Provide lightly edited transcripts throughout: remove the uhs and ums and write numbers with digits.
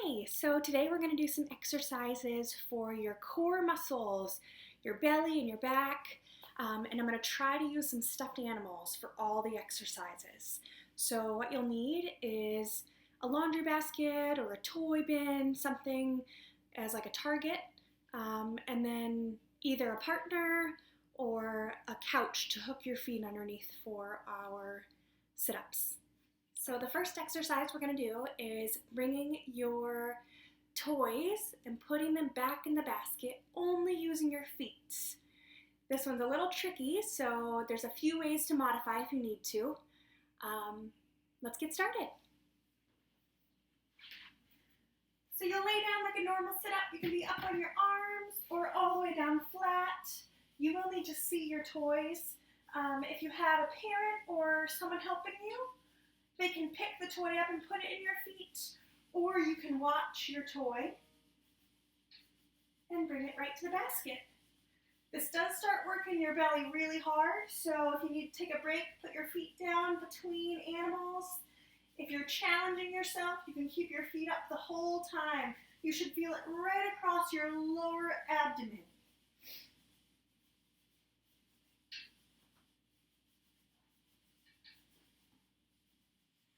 Hi, so today we're going to do some exercises for your core muscles, your belly and your back, and I'm going to try to use some stuffed animals for all the exercises. So what you'll need is a laundry basket or a toy bin, something as like a target, and then either a partner or a couch to hook your feet underneath for our sit-ups. So the first exercise we're going to do is bringing your toys and putting them back in the basket, only using your feet. This one's a little tricky, so there's a few ways to modify if you need to. Let's get started. So you'll lay down like a normal sit-up. You can be up on your arms or all the way down flat. You will need to see your toys. If you have a parent or someone helping you, they can pick the toy up and put it in your feet, or you can watch your toy and bring it right to the basket. This does start working your belly really hard, so if you need to take a break, put your feet down between animals. If you're challenging yourself, you can keep your feet up the whole time. You should feel it right across your lower abdomen.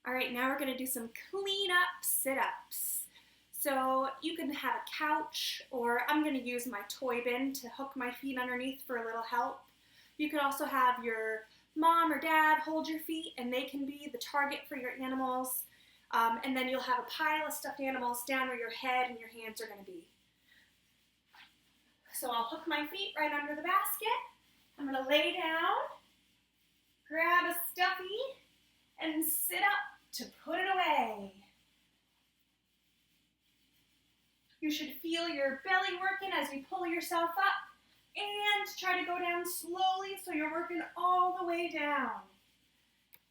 All right, now we're gonna do some clean-up sit-ups. So you can have a couch, or I'm gonna use my toy bin to hook my feet underneath for a little help. You could also have your mom or dad hold your feet and they can be the target for your animals. And then you'll have a pile of stuffed animals down where your head and your hands are gonna be. So I'll hook my feet right under the basket. I'm gonna lay down, grab a stuffy, and sit up to put it away. You should feel your belly working as you pull yourself up and try to go down slowly so you're working all the way down.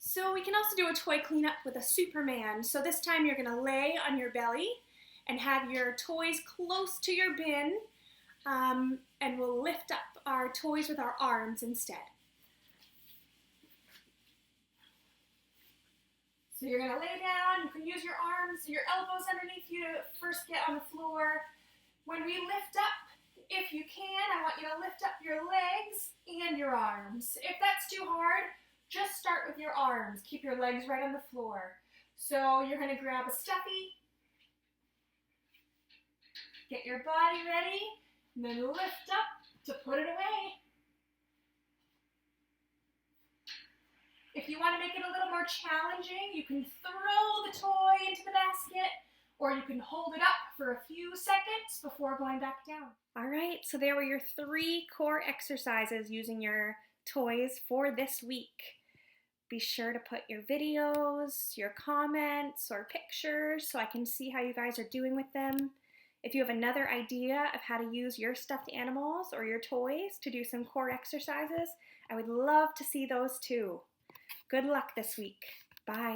So we can also do a toy cleanup with a Superman. So this time you're gonna lay on your belly and have your toys close to your bin, and we'll lift up our toys with our arms instead. So you're gonna lay down, you can use your arms, your elbows underneath you to first get on the floor. When we lift up, if you can, I want you to lift up your legs and your arms. If that's too hard, just start with your arms. Keep your legs right on the floor. So you're gonna grab a stuffy, get your body ready, and then lift up to put it away. If you want to make it a little more challenging, you can throw the toy into the basket, or you can hold it up for a few seconds before going back down. All right, so there were your 3 core exercises using your toys for this week. Be sure to put your videos, your comments, or pictures so I can see how you guys are doing with them. If you have another idea of how to use your stuffed animals or your toys to do some core exercises, I would love to see those too. Good luck this week. Bye.